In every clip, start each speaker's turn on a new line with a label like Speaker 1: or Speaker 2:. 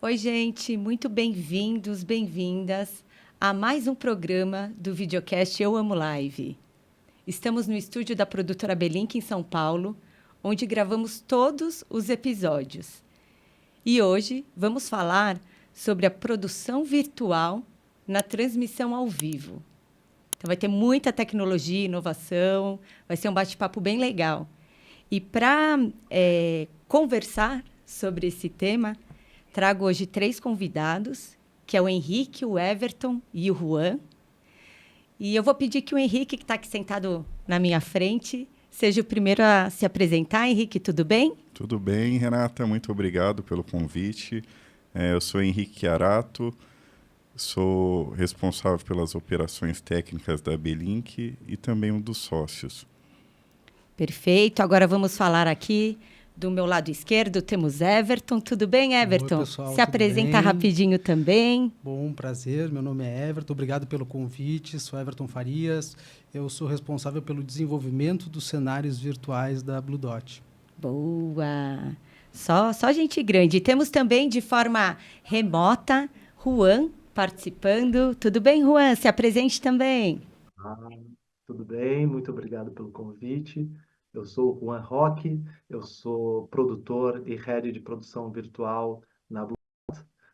Speaker 1: Oi, gente, muito bem-vindos, bem-vindas a mais um programa do videocast Eu Amo Live. Estamos no estúdio da produtora Belink em São Paulo, onde gravamos todos os episódios. E hoje vamos falar sobre a produção virtual na transmissão ao vivo. Então vai ter muita tecnologia, inovação, vai ser um bate-papo bem legal. E para conversar sobre esse tema, trago hoje 3 convidados, que é o Henrique, o Everton e o Juan. E eu vou pedir que o Henrique, que está aqui sentado na minha frente, seja o primeiro a se apresentar. Henrique, tudo bem?
Speaker 2: Tudo bem, Renata. Muito obrigado pelo convite. Eu sou Henrique Arato, sou responsável pelas operações técnicas da Belink e também um dos sócios.
Speaker 1: Perfeito. Agora vamos falar aqui. Do meu lado esquerdo temos Everton. Tudo bem, Everton?
Speaker 3: Oi, pessoal,
Speaker 1: se apresenta rapidinho também.
Speaker 3: Bom, prazer. Meu nome é Everton. Obrigado pelo convite. Sou Everton Farias. Eu sou responsável pelo desenvolvimento dos cenários virtuais da Blue Dot.
Speaker 1: Boa! Só gente grande. E temos também de forma remota Juan participando. Tudo bem, Juan? Se apresente também.
Speaker 4: Tudo bem, muito obrigado pelo convite. Eu sou o Juan Roque, eu sou produtor e head de produção virtual na Blue.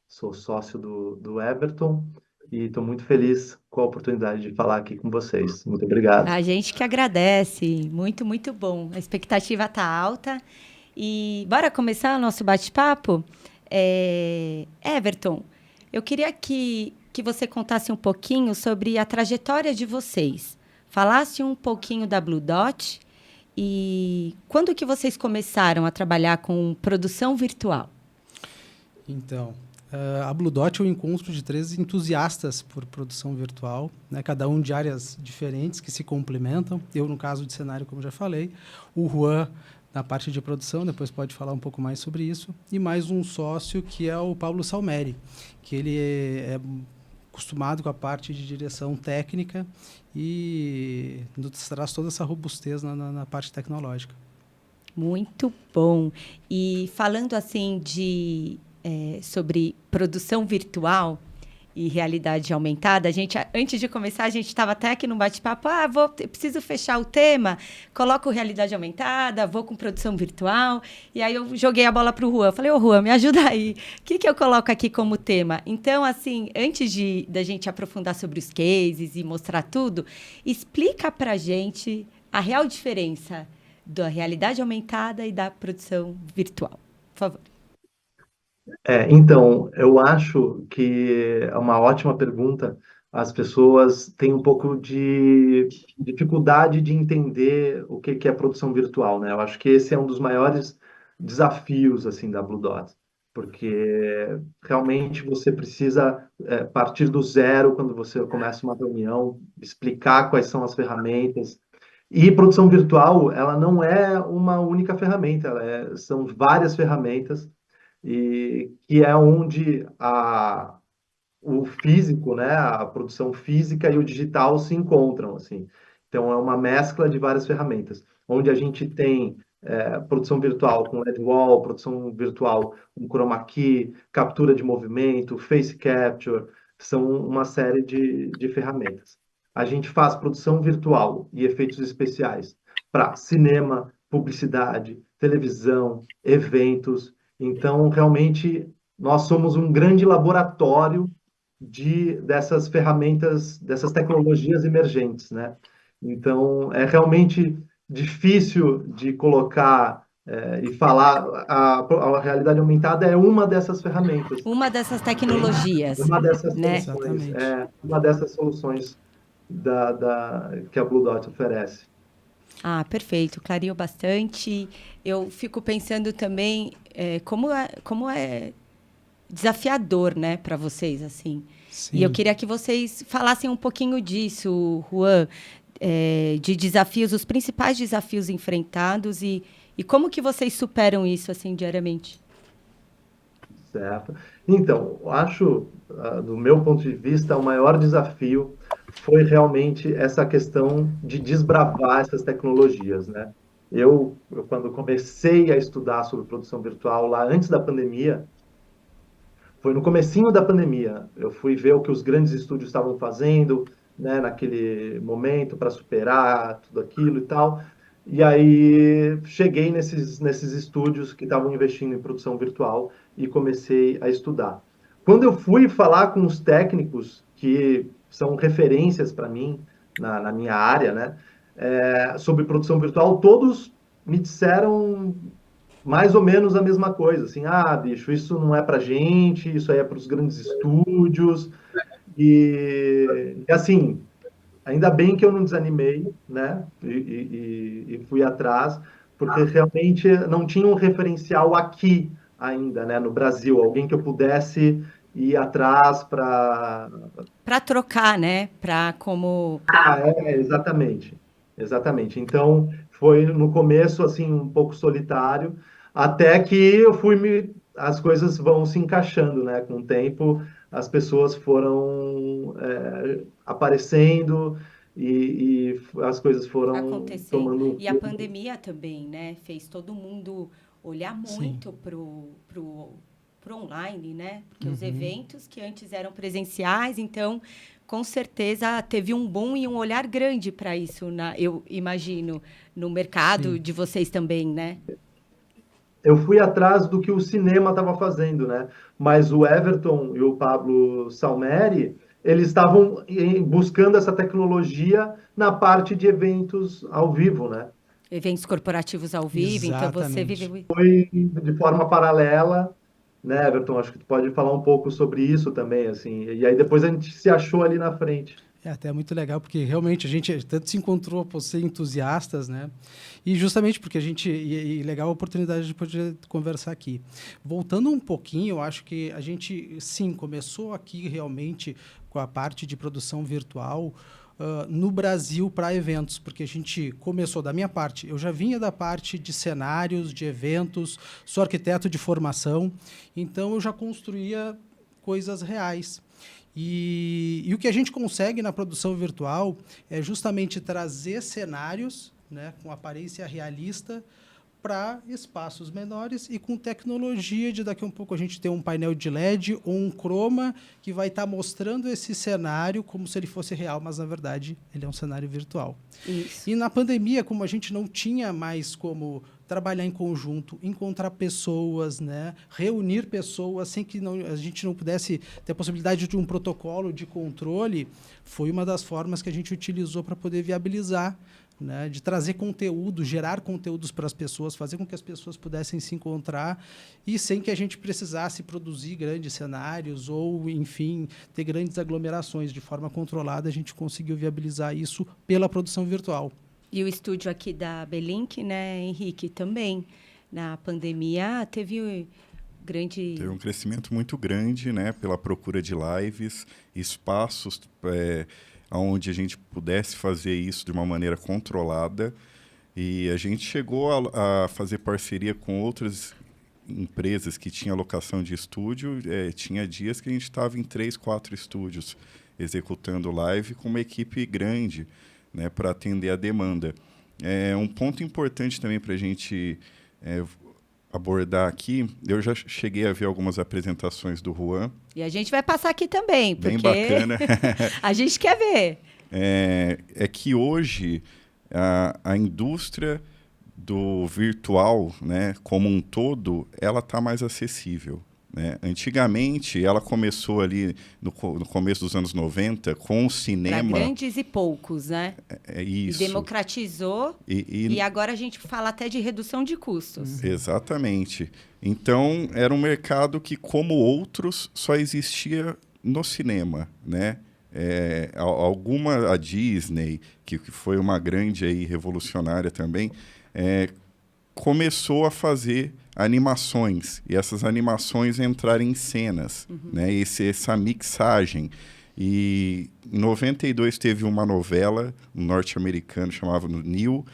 Speaker 4: Sou sócio do Everton e estou muito feliz com a oportunidade de falar aqui com vocês. Muito obrigado.
Speaker 1: A gente que agradece. Muito, muito bom. A expectativa está alta. E bora começar o nosso bate-papo? Everton, eu queria que você contasse um pouquinho sobre a trajetória de vocês. Falasse um pouquinho da Blue Dot e quando que vocês começaram a trabalhar com produção virtual?
Speaker 3: Então, a Blue Dot é um encontro de 3 entusiastas por produção virtual, né? Cada um de áreas diferentes que se complementam. Eu, no caso de cenário, como já falei, o Juan na parte de produção, depois pode falar um pouco mais sobre isso, e mais um sócio que é o Paulo Salmeri, que ele é acostumado com a parte de direção técnica e nos traz toda essa robustez na parte tecnológica.
Speaker 1: Muito bom. E falando assim sobre produção virtual e realidade aumentada, antes de começar, a gente estava até aqui no bate-papo, preciso fechar o tema, coloco realidade aumentada, vou com produção virtual, e aí eu joguei a bola para o Juan, falei, Juan, me ajuda aí, o que eu coloco aqui como tema? Então, assim, antes da gente aprofundar sobre os cases e mostrar tudo, explica para a gente a real diferença da realidade aumentada e da produção virtual, por favor.
Speaker 4: Então, eu acho que é uma ótima pergunta. As pessoas têm um pouco de dificuldade de entender o que é produção virtual, né? Eu acho que esse é um dos maiores desafios assim da Blue Dot, porque realmente você precisa partir do zero quando você começa uma reunião, explicar quais são as ferramentas. E produção virtual, ela não é uma única ferramenta, são várias ferramentas e que é onde o físico, né, a produção física e o digital se encontram, assim. Então, é uma mescla de várias ferramentas, onde a gente tem produção virtual com LED Wall, produção virtual com Chroma Key, captura de movimento, Face Capture, são uma série de ferramentas. A gente faz produção virtual e efeitos especiais para cinema, publicidade, televisão, eventos. Então, realmente, nós somos um grande laboratório dessas ferramentas, dessas tecnologias emergentes, né? Então, é realmente difícil de colocar e falar. A realidade aumentada é uma dessas ferramentas.
Speaker 1: Uma dessas tecnologias.
Speaker 4: Uma dessas
Speaker 1: né?
Speaker 4: soluções. Uma dessas soluções que a Blue Dot oferece.
Speaker 1: Perfeito, clareou bastante. Eu fico pensando também como é desafiador, né, para vocês, assim.
Speaker 3: Sim.
Speaker 1: E eu queria que vocês falassem um pouquinho disso, Juan, de desafios, os principais desafios enfrentados e como que vocês superam isso, assim, diariamente.
Speaker 4: Certo. Então, eu acho, do meu ponto de vista, o maior desafio foi realmente essa questão de desbravar essas tecnologias, né? Eu quando comecei a estudar sobre produção virtual lá antes da pandemia, foi no comecinho da pandemia. Eu fui ver o que os grandes estúdios estavam fazendo, né, naquele momento para superar tudo aquilo e tal. E aí cheguei nesses estúdios que estavam investindo em produção virtual e comecei a estudar. Quando eu fui falar com os técnicos que são referências para mim na minha área, né, sobre produção virtual, todos me disseram mais ou menos a mesma coisa, assim, bicho, isso não é pra gente, isso aí é para os grandes estúdios, e assim, ainda bem que eu não desanimei, né, e fui atrás, porque realmente não tinha um referencial aqui ainda, né, no Brasil, alguém que eu pudesse ir atrás para...
Speaker 1: Para trocar, né? Para como.
Speaker 4: Exatamente, exatamente. Então, foi no começo, assim, um pouco solitário, até que as coisas vão se encaixando, né? Com o tempo, as pessoas foram aparecendo e as coisas foram
Speaker 1: Acontecendo.
Speaker 4: tomando um
Speaker 1: E a
Speaker 4: rumo.
Speaker 1: pandemia também, né? Fez todo mundo olhar
Speaker 3: Sim.
Speaker 1: muito pro online, né? Porque os eventos que antes eram presenciais, então, com certeza, teve um boom e um olhar grande para isso, eu imagino, no mercado
Speaker 3: Sim.
Speaker 1: de vocês também, né?
Speaker 4: Eu fui atrás do que o cinema estava fazendo, né? Mas o Everton e o Pablo Salmeri, eles estavam buscando essa tecnologia na parte de eventos ao vivo, né?
Speaker 1: Eventos corporativos ao vivo, então você
Speaker 3: Exatamente.
Speaker 1: viveu.
Speaker 4: Foi de forma paralela, né, Everton? Acho que tu pode falar um pouco sobre isso também, assim. E aí depois a gente se achou ali na frente.
Speaker 3: É até muito legal, porque realmente a gente tanto se encontrou por ser entusiastas, né? E justamente porque a gente... E legal a oportunidade de poder conversar aqui. Voltando um pouquinho, eu acho que a gente, sim, começou aqui realmente com a parte de produção virtual no Brasil para eventos, porque a gente começou da minha parte. Eu já vinha da parte de cenários, de eventos, sou arquiteto de formação, então eu já construía coisas reais. E o que a gente consegue na produção virtual é justamente trazer cenários, né, com aparência realista para espaços menores e com tecnologia de daqui a um pouco a gente ter um painel de LED ou um chroma que vai estar mostrando esse cenário como se ele fosse real, mas na verdade ele é um cenário virtual.
Speaker 1: Isso.
Speaker 3: E na pandemia, como a gente não tinha mais como trabalhar em conjunto, encontrar pessoas, né, reunir pessoas sem que a gente não pudesse ter a possibilidade de um protocolo de controle, foi uma das formas que a gente utilizou para poder viabilizar, né, de trazer conteúdo, gerar conteúdos para as pessoas, fazer com que as pessoas pudessem se encontrar e sem que a gente precisasse produzir grandes cenários ou, enfim, ter grandes aglomerações. De forma controlada, a gente conseguiu viabilizar isso pela produção virtual.
Speaker 1: E o estúdio aqui da Belink, né, Henrique, também, na pandemia, teve
Speaker 2: Teve um crescimento muito grande, né, pela procura de lives, espaços onde a gente pudesse fazer isso de uma maneira controlada. E a gente chegou a fazer parceria com outras empresas que tinham locação de estúdio. Tinha dias que a gente estava em 3, 4 estúdios executando live com uma equipe grande, né, para atender a demanda. Um ponto importante também para a gente abordar aqui, eu já cheguei a ver algumas apresentações do Juan.
Speaker 1: E a gente vai passar aqui também, porque
Speaker 2: bem bacana.
Speaker 1: a gente quer ver.
Speaker 2: É que hoje a indústria do virtual, né, como um todo, ela está mais acessível. Né? Antigamente, ela começou ali no começo dos anos 90 com o cinema.
Speaker 1: Para grandes e poucos, né?
Speaker 2: Isso.
Speaker 1: E democratizou. E agora a gente fala até de redução de custos.
Speaker 2: Exatamente. Então, era um mercado que, como outros, só existia no cinema, né? A Disney, que foi uma grande aí, revolucionária também, começou a fazer animações, e essas animações entrarem em cenas, né? Essa mixagem. E em 92 teve uma novela, um norte-americano chamado Neil,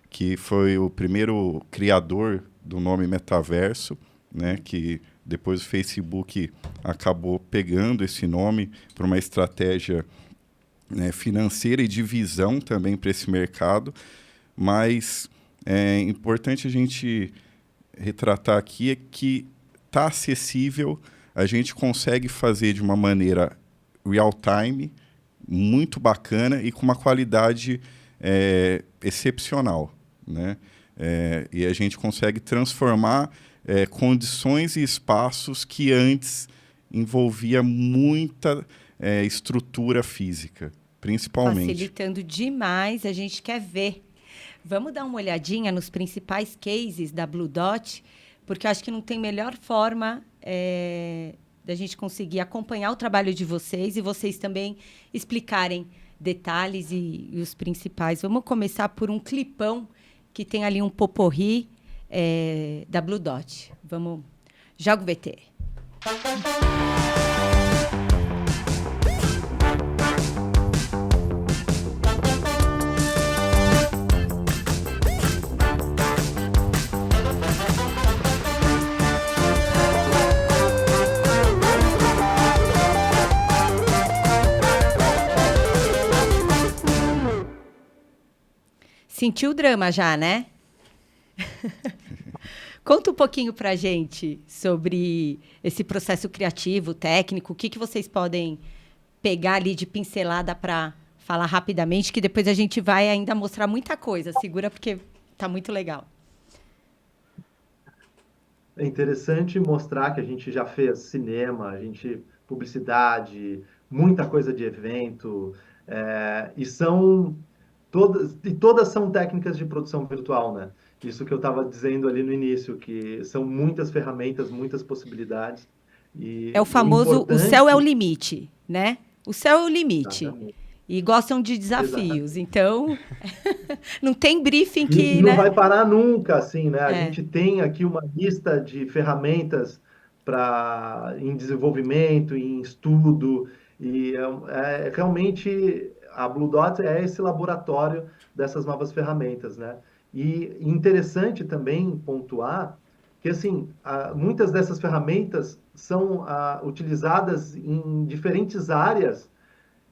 Speaker 2: que foi o primeiro criador do nome metaverso, né? Que depois o Facebook acabou pegando esse nome por uma estratégia, né, financeira e de visão também para esse mercado, mas é importante a gente retratar aqui que está acessível, a gente consegue fazer de uma maneira real-time, muito bacana e com uma qualidade excepcional, né? E a gente consegue transformar condições e espaços que antes envolvia muita estrutura física, principalmente.
Speaker 1: Facilitando demais, a gente quer ver. Vamos dar uma olhadinha nos principais cases da Blue Dot, porque eu acho que não tem melhor forma da gente conseguir acompanhar o trabalho de vocês e vocês também explicarem detalhes e os principais. Vamos começar por um clipão que tem ali um poporri da Blue Dot. Vamos, joga o VT. Sentiu o drama já, né? Conta um pouquinho para a gente sobre esse processo criativo, técnico. O que vocês podem pegar ali de pincelada para falar rapidamente, que depois a gente vai ainda mostrar muita coisa. Segura, porque está muito legal.
Speaker 4: É interessante mostrar que a gente já fez cinema, a gente publicidade, muita coisa de evento, e todas são técnicas de produção virtual, né? Isso que eu estava dizendo ali no início, que são muitas ferramentas, muitas possibilidades. E
Speaker 1: é o famoso, o céu é o limite, né? O céu é o limite.
Speaker 4: Exatamente.
Speaker 1: E gostam de desafios. Exatamente. Então, não tem briefing que...
Speaker 4: E não vai parar nunca, assim, né? A gente tem aqui uma lista de ferramentas em desenvolvimento, em estudo, e realmente a Blue Dot é esse laboratório dessas novas ferramentas, né? E interessante também pontuar que, assim, muitas dessas ferramentas são utilizadas em diferentes áreas,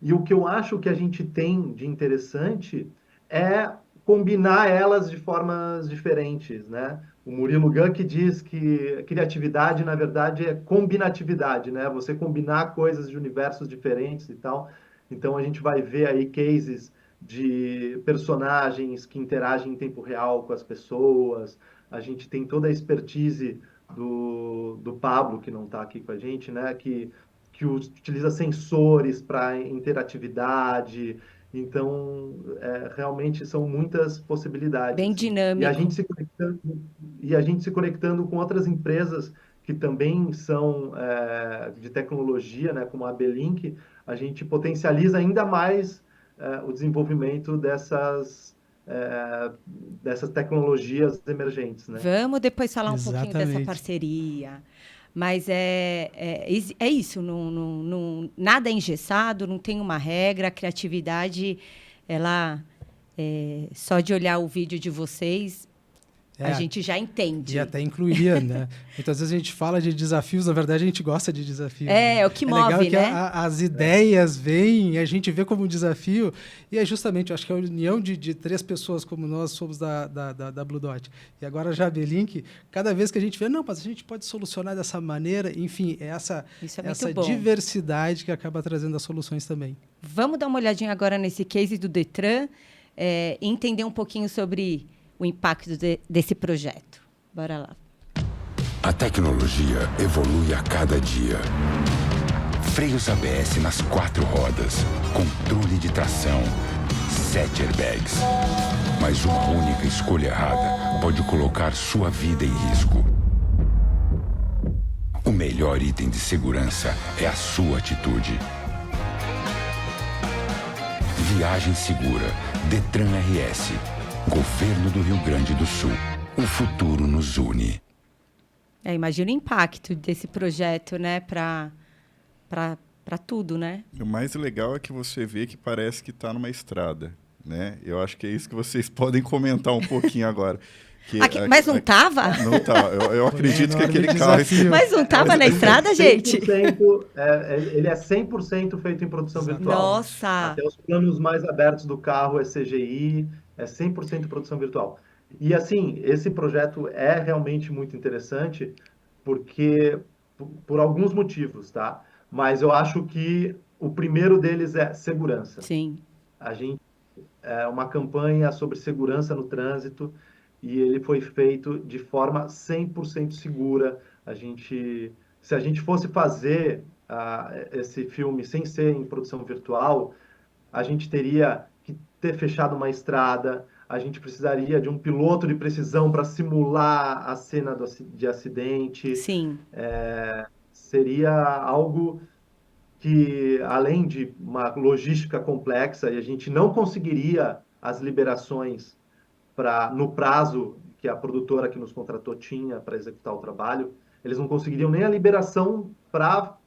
Speaker 4: e o que eu acho que a gente tem de interessante é combinar elas de formas diferentes, né? O Murilo Gun diz que criatividade, na verdade, é combinatividade, né? Você combinar coisas de universos diferentes e tal. Então, a gente vai ver aí cases de personagens que interagem em tempo real com as pessoas. A gente tem toda a expertise do Pablo, que não está aqui com a gente, né? Que utiliza sensores para interatividade. Então, realmente são muitas possibilidades.
Speaker 1: Bem dinâmico.
Speaker 4: E a gente se conectando com outras empresas que também são de tecnologia, né, como a Belink, a gente potencializa ainda mais o desenvolvimento dessas tecnologias emergentes, né?
Speaker 1: Vamos depois falar
Speaker 3: Exatamente.
Speaker 1: Um pouquinho dessa parceria. Mas é isso, nada é engessado, não tem uma regra, a criatividade, ela, só de olhar o vídeo de vocês, a gente já entende.
Speaker 3: E até incluiria, né? Muitas vezes a gente fala de desafios, na verdade a gente gosta de desafios.
Speaker 1: É o que move,
Speaker 3: legal que
Speaker 1: né?
Speaker 3: As ideias vêm, a gente vê como um desafio, e é justamente, eu acho que a união de três pessoas como nós somos da Blue Dot. E agora já a Belink, cada vez que a gente vê, não, mas a gente pode solucionar dessa maneira, enfim, essa diversidade que acaba trazendo as soluções também.
Speaker 1: Vamos dar uma olhadinha agora nesse case do Detran, e entender um pouquinho sobre o impacto desse projeto. Bora lá.
Speaker 5: A tecnologia evolui a cada dia. Freios ABS nas 4 rodas, controle de tração, 7 airbags. Mas uma única escolha errada pode colocar sua vida em risco. O melhor item de segurança é a sua atitude. Viagem segura, Detran RS. Governo do Rio Grande do Sul. O futuro nos une.
Speaker 1: Imagina o impacto desse projeto, né, para tudo, né?
Speaker 2: O mais legal é que você vê que parece que está numa estrada, né? Eu acho que é isso que vocês podem comentar um pouquinho agora.
Speaker 1: Mas não estava?
Speaker 2: Não estava. Eu acredito que aquele carro...
Speaker 1: Mas não estava na estrada, gente?
Speaker 4: Ele é 100% feito em produção virtual.
Speaker 1: Nossa!
Speaker 4: Até os planos mais abertos do carro é CGI, é 100% produção virtual. E, assim, esse projeto é realmente muito interessante, porque por alguns motivos, tá? Mas eu acho que o primeiro deles é segurança.
Speaker 1: Sim.
Speaker 4: A gente é uma campanha sobre segurança no trânsito e ele foi feito de forma 100% segura. Se a gente fosse fazer esse filme sem ser em produção virtual, a gente teria que ter fechado uma estrada, a gente precisaria de um piloto de precisão para simular a cena de acidente.
Speaker 1: Sim.
Speaker 4: Seria algo que, além de uma logística complexa, e a gente não conseguiria as liberações no prazo que a produtora que nos contratou tinha para executar o trabalho, eles não conseguiriam nem a liberação para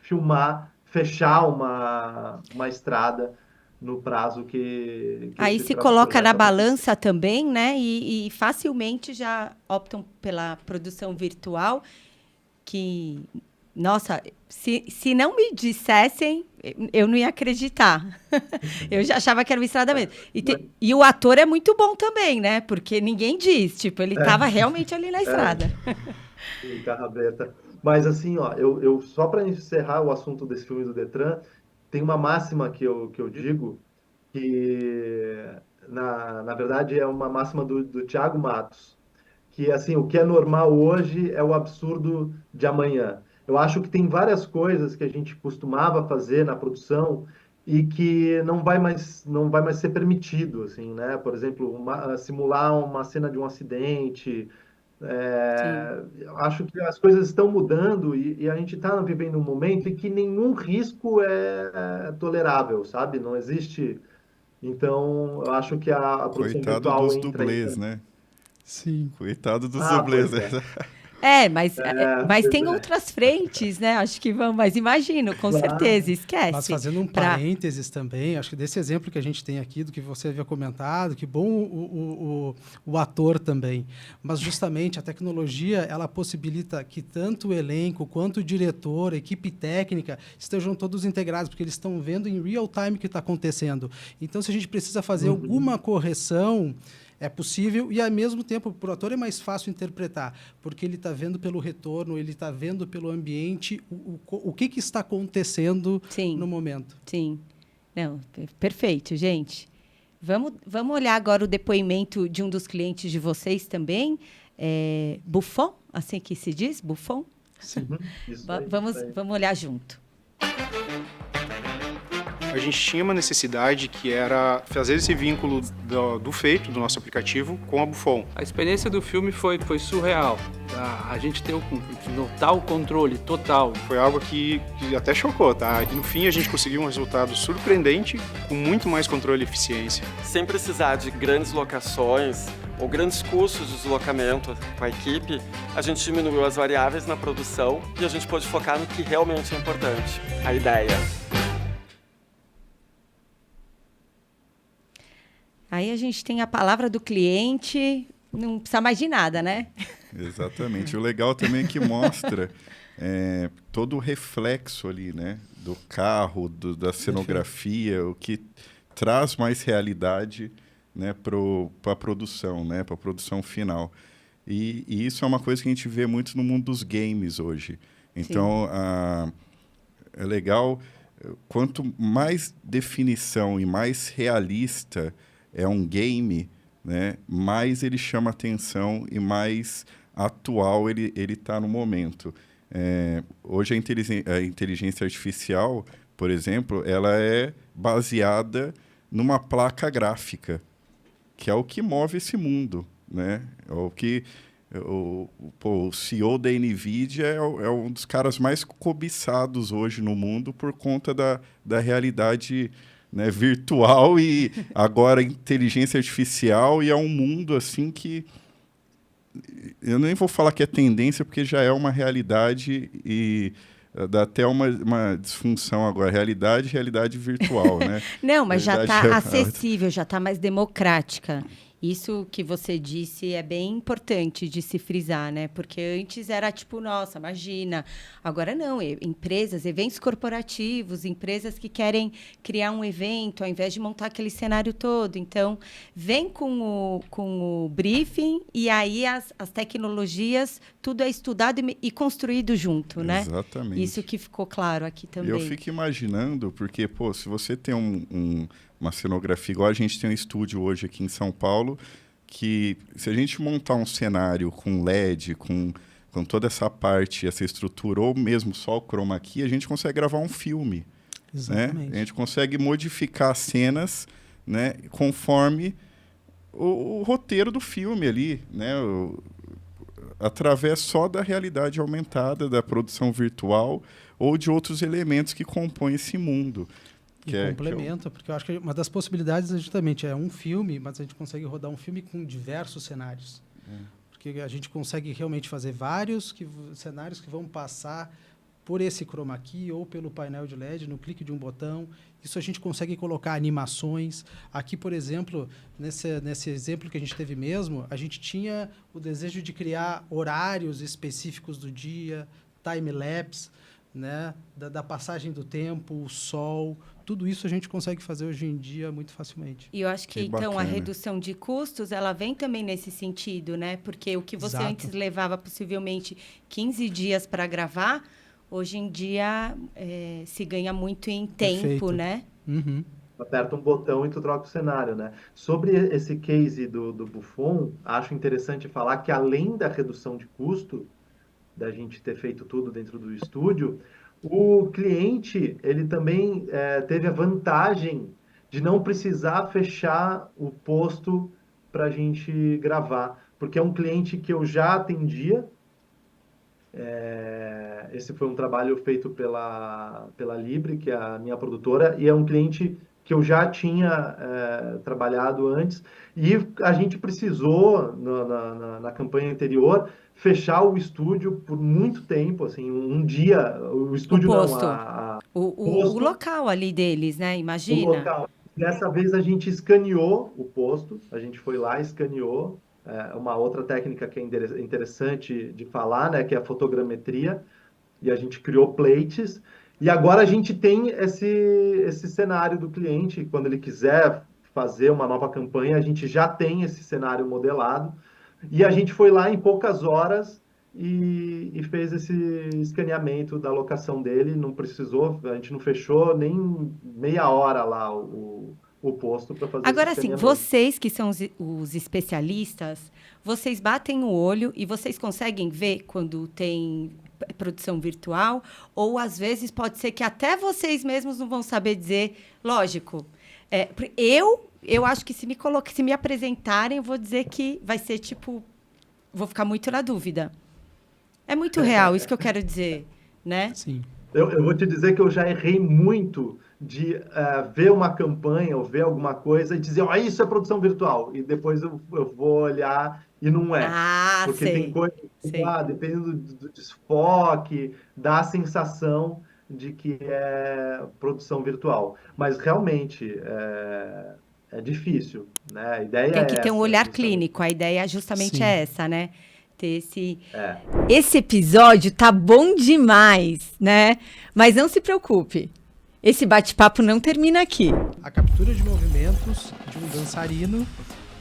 Speaker 4: filmar, fechar uma estrada no prazo que
Speaker 1: Aí se coloca na balança também, né? E facilmente já optam pela produção virtual, que, nossa, se não me dissessem, eu não ia acreditar. Eu já achava que era uma estrada mesmo. E o ator é muito bom também, né? Porque ninguém diz, tipo, ele estava realmente ali na estrada.
Speaker 4: Sim, carrabeta. Mas assim, ó, eu só para encerrar o assunto desse filme do Detran, tem uma máxima que eu digo, que na verdade é uma máxima do Tiago Matos, que assim, o que é normal hoje é o absurdo de amanhã. Eu acho que tem várias coisas que a gente costumava fazer na produção e que não vai mais ser permitido, assim, né? Por exemplo, simular uma cena de um acidente. Eu acho que as coisas estão mudando e a gente está vivendo um momento em que nenhum risco é tolerável, sabe? Não existe. Então, eu acho que a produção
Speaker 2: Coitado
Speaker 4: virtual
Speaker 2: dos
Speaker 4: entra
Speaker 2: dublês, né?
Speaker 3: Sim.
Speaker 2: Coitado dos dublês, né?
Speaker 1: Mas tem outras frentes, né? Acho que vão, mas imagino, com certeza, esquece.
Speaker 3: Mas fazendo um parênteses também, acho que desse exemplo que a gente tem aqui, do que você havia comentado, que bom o ator também. Mas justamente a tecnologia, ela possibilita que tanto o elenco, quanto o diretor, a equipe técnica, estejam todos integrados, porque eles estão vendo em real time o que está acontecendo. Então, se a gente precisa fazer alguma correção, é possível e, ao mesmo tempo, para o ator é mais fácil interpretar, porque ele está vendo pelo retorno, ele está vendo pelo ambiente o que está acontecendo no momento.
Speaker 1: Sim. Não, perfeito, gente. Vamos olhar agora o depoimento de um dos clientes de vocês também, Buffon, assim que se diz? Buffon?
Speaker 3: Sim.
Speaker 1: Vamos olhar junto.
Speaker 6: A gente tinha uma necessidade que era fazer esse vínculo do feito, do nosso aplicativo, com a Buffon.
Speaker 7: A experiência do filme foi surreal. A gente notar o controle total.
Speaker 6: Foi algo que até chocou, tá? E no fim a gente conseguiu um resultado surpreendente, com muito mais controle e eficiência.
Speaker 8: Sem precisar de grandes locações ou grandes custos de deslocamento com a equipe, a gente diminuiu as variáveis na produção e a gente pôde focar no que realmente é importante, a ideia.
Speaker 1: Aí a gente tem a palavra do cliente, não precisa mais de nada, né?
Speaker 2: Exatamente. O legal também é que mostra todo o reflexo ali, né? Do carro, da cenografia, o que traz mais realidade, né, para a produção, né? Para a produção final. E isso é uma coisa que a gente vê muito no mundo dos games hoje. Então, é legal, quanto mais definição e mais realista é um game, né, mais ele chama atenção e mais atual ele está no momento. Hoje a inteligência artificial, por exemplo, ela é baseada numa placa gráfica, que é o que move esse mundo, né? O CEO da NVIDIA é um dos caras mais cobiçados hoje no mundo por conta da realidade, né, virtual e agora inteligência artificial, e é um mundo assim que eu nem vou falar que é tendência, porque já é uma realidade e dá até uma disfunção agora, realidade virtual, né?
Speaker 1: Não, mas já está acessível, já está mais democrática. Isso que você disse é bem importante de se frisar, né? Porque antes era tipo, nossa, imagina. Agora não, empresas, eventos corporativos, empresas que querem criar um evento ao invés de montar aquele cenário todo. Então, vem com o briefing e aí as tecnologias, tudo é estudado e construído junto, né?
Speaker 2: Exatamente.
Speaker 1: Isso que ficou claro aqui também.
Speaker 2: Eu fico imaginando, porque, pô, se você tem uma cenografia, igual a gente tem um estúdio hoje aqui em São Paulo, que se a gente montar um cenário com LED, com toda essa parte, essa estrutura, ou mesmo só o chroma key, a gente consegue gravar um filme.
Speaker 3: Exatamente.
Speaker 2: Né? A gente consegue modificar cenas, né, conforme o roteiro do filme ali, né? Através só da realidade aumentada, da produção virtual ou de outros elementos que compõem esse mundo.
Speaker 3: Complementa, porque eu acho que uma das possibilidades justamente é um filme, mas a gente consegue rodar um filme com diversos cenários. Porque a gente consegue realmente fazer vários cenários que vão passar por esse chroma key ou pelo painel de LED, no clique de um botão. Isso a gente consegue colocar animações. Aqui, por exemplo, nesse exemplo que a gente teve mesmo, a gente tinha o desejo de criar horários específicos do dia, time-lapse, né? Da passagem do tempo, o sol, tudo isso a gente consegue fazer hoje em dia muito facilmente.
Speaker 1: E eu acho que então, a redução de custos, ela vem também nesse sentido, né? Porque o que você antes levava possivelmente 15 dias para gravar, hoje em dia se ganha muito em tempo,
Speaker 3: Perfeito.
Speaker 1: Né?
Speaker 3: Uhum.
Speaker 4: Aperta um botão e tu troca o cenário, né? Sobre esse case do Buffon, acho interessante falar que além da redução de custo, da gente ter feito tudo dentro do estúdio, o cliente, ele também teve a vantagem de não precisar fechar o posto para a gente gravar, porque é um cliente que eu já atendia. Esse foi um trabalho feito pela Libre, que é a minha produtora, e é um cliente que eu já tinha trabalhado antes, e a gente precisou, na campanha anterior, fechar o estúdio por muito tempo, assim, um dia, o estúdio
Speaker 1: o posto.
Speaker 4: O
Speaker 1: local ali deles, né? Imagina.
Speaker 4: O local. Dessa vez a gente escaneou o posto, a gente foi lá, escaneou, uma outra técnica que é interessante de falar, né, que é a fotogrametria, e a gente criou plates, e agora a gente tem esse cenário do cliente, quando ele quiser fazer uma nova campanha, a gente já tem esse cenário modelado, e a gente foi lá em poucas horas e fez esse escaneamento da locação dele, não precisou, a gente não fechou nem meia hora lá o posto para fazer
Speaker 1: Agora,
Speaker 4: esse
Speaker 1: assim, vocês que são os especialistas, vocês batem o olho e vocês conseguem ver quando tem produção virtual, ou às vezes pode ser que até vocês mesmos não vão saber dizer, lógico. Eu acho que se me apresentarem, eu vou dizer que vai ser tipo, vou ficar muito na dúvida. É muito real, isso que eu quero dizer, né?
Speaker 3: Sim.
Speaker 4: Eu vou te dizer que eu já errei muito de ver uma campanha ou ver alguma coisa e dizer, isso é produção virtual. E depois eu vou olhar e não é. Porque
Speaker 1: sei.
Speaker 4: tem coisa que, dependendo do desfoque, dá a sensação de que é produção virtual. Mas realmente é difícil, né? A ideia
Speaker 1: tem que ter um olhar
Speaker 4: justamente
Speaker 1: clínico, a ideia justamente
Speaker 3: Sim.
Speaker 1: é essa, né? Ter esse episódio tá bom demais, né? Mas não se preocupe, esse bate-papo não termina aqui.
Speaker 3: A captura de movimentos de um dançarino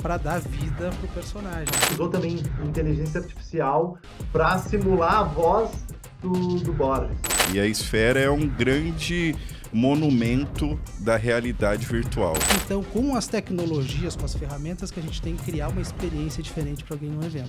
Speaker 3: para dar vida pro personagem.
Speaker 4: Usou também inteligência artificial para simular a voz do Borges.
Speaker 2: E a esfera é um grande monumento da realidade virtual.
Speaker 3: Então, com as tecnologias, com as ferramentas que a gente tem, criar uma experiência diferente para alguém no evento.